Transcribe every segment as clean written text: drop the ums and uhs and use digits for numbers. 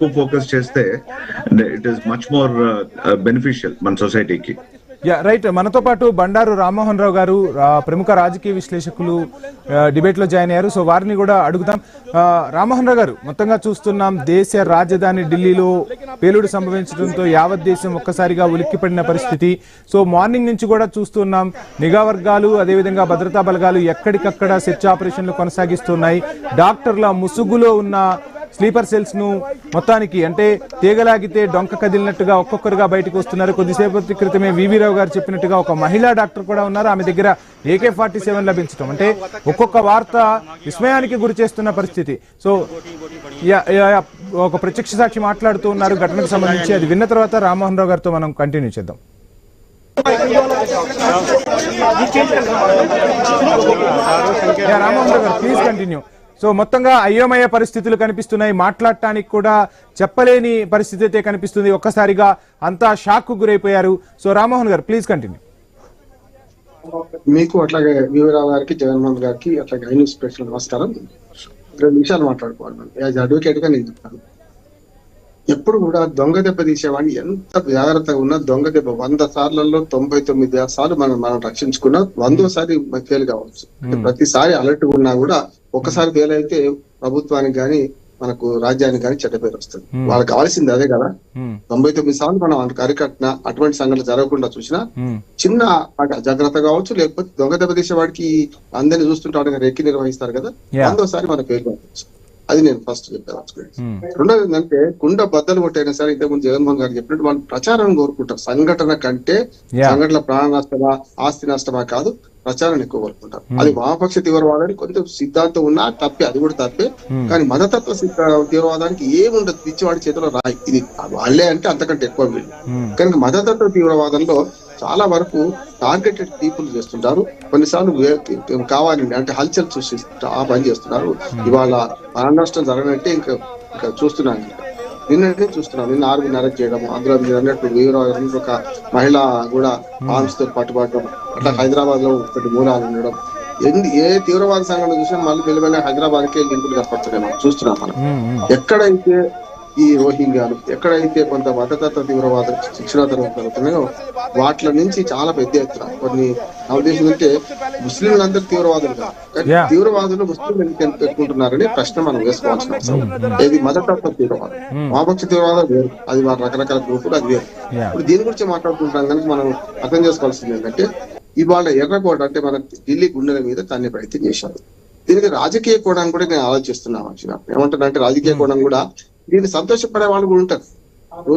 ఎక్కువ ఫోకస్ చేస్తే it is much more beneficial మన సొసైటీకి. రైట్. మనతో పాటు బండారు రామ్మోహన్ రావు గారు ప్రముఖ రాజకీయ విశ్లేషకులు డిబేట్ లో జాయిన్ అయ్యారు. సో వారిని కూడా అడుగుతాం. రామ్మోహన్ రావు గారు, మొత్తంగా చూస్తున్నాం దేశ రాజధాని ఢిల్లీలో పేలుడు సంభవించడంతో యావత్ దేశం ఒక్కసారిగా ఉలిక్కిపడిన పరిస్థితి. సో మార్నింగ్ నుంచి కూడా చూస్తున్నాం నిఘా వర్గాలు అదేవిధంగా భద్రతా బలగాలు ఎక్కడికక్కడ సెర్చ్ ఆపరేషన్లు కొనసాగిస్తున్నాయి. డాక్టర్ల ముసుగులో ఉన్న స్లీపర్ సెల్స్ ను మొత్తానికి అంటే తీగలాగితే డొంక కదిలినట్టుగా ఒక్కొక్కరుగా బయటకు వస్తున్నారు. కొద్దిసేపటి క్రితమే వివి రావు గారు చెప్పినట్టుగా ఒక మహిళా డాక్టర్ కూడా ఉన్నారు. ఆమె దగ్గర AK-47 లభించడం అంటే ఒక్కొక్క వార్త విస్మయానికి గురి చేస్తున్న పరిస్థితి. సో ఒక ప్రత్యక్ష సాక్షి మాట్లాడుతూ ఉన్నారు ఘటనకు సంబంధించి. అది విన్న తర్వాత రామ్మోహన్ రావు గారితో మనం కంటిన్యూ చేద్దాం. రామ్మోహన్ రావు గారు, ప్లీజ్ కంటిన్యూ. సో మొత్తంగా అయోమయ పరిస్థితులు కనిపిస్తున్నాయి. మాట్లాడటానికి కూడా చెప్పలేని పరిస్థితి అయితే కనిపిస్తుంది. ఒక్కసారిగా అంతా షాక్ కు గురైపోయారు. సో రామ్మోహన్ గారు, ప్లీజ్ కంటిన్యూ. మీకు అట్లాగే వివరావు గారికి, జగన్మోహన్ గారికి, అట్లాగే ఐ న్యూస్ ప్రేక్షకులకు నమస్కారం. 2 నిమిషాలు మాట్లాడుకోవాలి. యాజ్ అడ్వకేట్ గా నేను చెప్తాను, ఎప్పుడు కూడా దొంగ దెబ్బ తీసేవాడిని ఎంత జాగ్రత్తగా ఉన్నా దొంగ దెబ్బ 100 సార్లలో 99 సార్లు మనం రక్షించుకున్నా 100సారి ఫెయిల్ కావచ్చు. ప్రతిసారి అలర్ట్ గా ఉన్నా కూడా ఒకసారి ఫెయిల్ అయితే ప్రభుత్వానికి గానీ మనకు రాజ్యానికి కానీ చెడ్డ పేరు వస్తుంది. వాళ్ళకి కావాల్సింది అదే కదా. 99 సార్లు మనం అరికట్టిన అటువంటి సంఘటనలు జరగకుండా చూసినా చిన్న జాగ్రత్త కావచ్చు, లేకపోతే దొంగ దెబ్బ తీసే వాడికి అందరినీ చూస్తుంటాడు రెక్కి నిర్వహిస్తారు కదా, 100సారి మనకు ఫెయిల్ కావచ్చు. అది నేను ఫస్ట్ చెప్పాను. రెండోది ఏంటంటే కుండ బద్దలు కొట్టైనా సరే ఇంతకుముందు జగన్మోహన్ గారు చెప్పినట్టు వాళ్ళు ప్రచారం కోరుకుంటారు. సంఘటన కంటే సంఘటన ప్రాణ నష్టమా ఆస్తి నష్టమా కాదు, ప్రచారాన్ని ఎక్కువ కోరుకుంటారు. అది వామపక్ష తీవ్రవాదానికి కొంచెం సిద్ధాంతం ఉన్నా తప్పే, అది కూడా తప్పే. కానీ మతతత్వ తీవ్రవాదానికి ఏముండదు, పిచ్చివాడి చేతిలో రాయి. ఇది వాళ్ళే అంటే అంతకంటే ఎక్కువ వీళ్ళు. కనుక మతతత్వ తీవ్రవాదంలో చాలా వరకు టార్గెటెడ్ పీపుల్ చేస్తుంటారు. కొన్నిసార్లు కావాలి అంటే హల్చల్ చూసి ఆ పని చేస్తున్నారు. ఇవాళ ప్రాణ నష్టం జరగనంటే ఇంకా చూస్తున్నాను. నిన్ననే చూస్తున్నాం, నిన్న 6 అరెస్ట్ చేయడం, అందులో మీరు అన్నట్టు వీరరావు ఒక మహిళ కూడా ఆర్మ్స్ తో పట్టుబడడం, అట్లా హైదరాబాద్ లో ఒకటి మూలాలు ఉండడం. ఏ తీవ్రవాద సంఘటన చూసినా మళ్ళీ వెలువెళ్ళి హైదరాబాద్కి లింకులు కనపడుతున్నాయి. మనం చూస్తున్నాం. మనం ఎక్కడైతే ఈ రోహింగ్యాలు, ఎక్కడైతే కొంత మతతత్వ తీవ్రవాద శిక్షణ జరుగుతున్నాయో వాటి నుంచి చాలా పెద్ద ఎత్తున కొన్ని నా ఉద్దేశం అంటే ముస్లింలందరూ తీవ్రవాదులు కాదు, కానీ తీవ్రవాదులు ముస్లింలు ఎందుకు పెట్టుకుంటున్నారని ప్రశ్న మనం వేసుకోవాల్సిన అవసరం. ఇది మతతత్వ తీవ్రవాదం, వామపక్ష తీవ్రవాదం వేరు, అది వాళ్ళ రకరకాల గ్రూపులు, అది వేరు. ఇప్పుడు దీని గురించి మాట్లాడుకుంటాం కనుక మనం అర్థం చేసుకోవాల్సింది ఏంటంటే ఇవాళ ఎర్రకోట అంటే మన ఢిల్లీ గుండెల మీద తన్ని ప్రయత్నం చేశారు. దీనికి రాజకీయ కోణం కూడా నేను ఆలోచిస్తున్నాను. ఏమంటానంటే రాజకీయ కోణం కూడా దీన్ని సంతోషపడే వాళ్ళు కూడా ఉంటారు.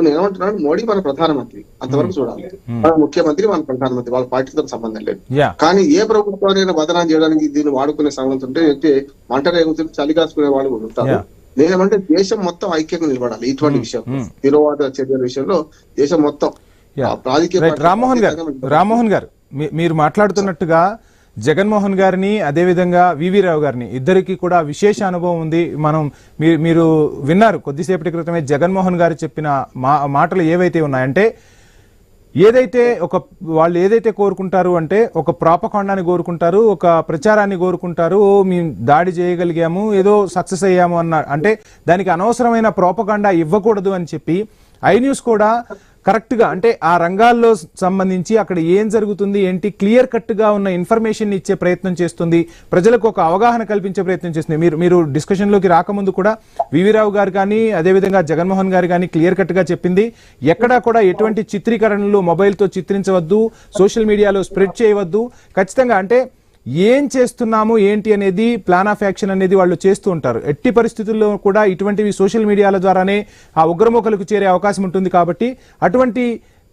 నేను ఏమంటున్నాను, మోడీ మన ప్రధానమంత్రి, అంతవరకు చూడాలి. మన ముఖ్యమంత్రి మన ప్రధానమంత్రి, వాళ్ళ పార్టీతో సంబంధం లేదు. కానీ ఏ ప్రభుత్వాన్ని బదనాం చేయడానికి దీన్ని వాడుకునే సంబంధం ఉంటే అయితే మంట రేగుతుంటే చలి కాసుకునే వాళ్ళు కూడా ఉంటారు. నేనేమంటే దేశం మొత్తం ఐక్యంగా నిలబడాలి ఇటువంటి విషయం, తీవ్రవాద చర్యల విషయంలో దేశం మొత్తం రాజకీయ. రామ్మోహన్ గారు, మీరు మాట్లాడుతున్నట్టుగా జగన్మోహన్ గారిని అదేవిధంగా వివి రావు గారిని ఇద్దరికి కూడా విశేష అనుభవం ఉంది. మీరు విన్నారు కొద్దిసేపటి క్రితమే జగన్మోహన్ గారు చెప్పిన మాటలు ఏవైతే ఉన్నాయంటే వాళ్ళు ఏదైతే కోరుకుంటారు అంటే ఒక ప్రాపకాండాన్ని కోరుకుంటారు, ఒక ప్రచారాన్ని కోరుకుంటారు. మేము దాడి చేయగలిగాము, ఏదో సక్సెస్ అయ్యాము అంటే దానికి అనవసరమైన ప్రాపకాండా ఇవ్వకూడదు అని చెప్పి ఐ న్యూస్ కూడా కరెక్ట్ గా అంటే ఆ రంగాల్లో సంబంధించి అక్కడ ఏం జరుగుతుంది ఏంటి క్లియర్ కట్ గా ఉన్న ఇన్ఫర్మేషన్ ఇచ్చే ప్రయత్నం చేస్తుంది, ప్రజలకు ఒక అవగాహన కల్పించే ప్రయత్నం చేస్తుంది. మీరు డిస్కషన్ లోకి రాకముందు కూడా వివి రావు గారు కానీ అదేవిధంగా జగన్మోహన్ గారు కానీ క్లియర్ కట్ గా చెప్పింది ఎక్కడా కూడా ఎటువంటి చిత్రీకరణలు మొబైల్ తో చిత్రించవద్దు, సోషల్ మీడియాలో స్ప్రెడ్ చేయవద్దు. ఖచ్చితంగా అంటే ఏం చేస్తున్నాము ఏంటి అనేది ప్లాన్ ఆఫ్ యాక్షన్ అనేది వాళ్ళు చేస్తూ ఉంటారు. ఎట్టి పరిస్థితుల్లో కూడా ఇటువంటివి సోషల్ మీడియాల ద్వారానే ఆ ఉగ్రమూకలకు చేరే అవకాశం ఉంటుంది. కాబట్టి అటువంటి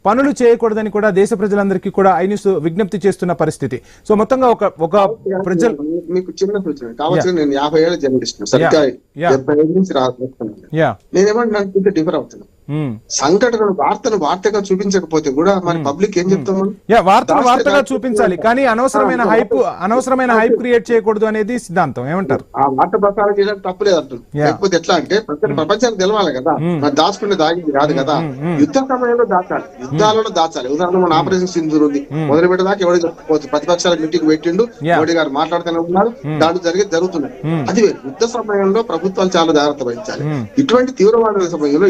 పనులు చేయకూడదని కూడా దేశ ప్రజలందరికీ కూడా ఐ న్యూస్ విజ్ఞప్తి చేస్తున్న పరిస్థితి. సో మొత్తంగా ఒక ప్రజలు మీకు చిన్న సూచన కావచ్చు. నేను 50 ఏళ్ళ జర్నలిస్ట్, సరిగ్గా 75 నుంచి రాస్తున్నాను. నేనేమంటున్నా డిఫర్ అవుతున్నాను. సంఘటనను వార్తగా చూపించకపోతే కూడా మరి పబ్లిక్ ఏం చెప్తాం మనం? వార్తగా చూపించాలి, కానీ అనవసరమైన హైప్ క్రియేట్ చేయకూడదు అనేది సిద్ధాంతం. ఏమంటారు? ఆ వార్త ప్రసారం చేయడానికి తప్పు లేదంటారు. లేకపోతే ఎట్లా అంటే ప్రపంచానికి తెలవాలి కదా, మరి దాచుకునే దాగింది కాదు కదా. యుద్ధ సమయంలో దాచాలి, యుద్ధాలలో దాచాలి. ఉదాహరణ మన ఆపరేషన్ సింధూర్ ఉంది, మొదలు పెట్టేదాకా ఎవరికి చెప్పకపోతే ప్రతిపక్షాల మీటింగ్ పెట్టిండు, మోడీ గారు మాట్లాడుతూనే ఉన్నారు, దాడులు జరుగుతున్నాయి. అది యుద్ధ సమయంలో ప్రభుత్వాలు చాలా జాగ్రత్త వహించాలి. ఇటువంటి తీవ్రవాద సమయంలో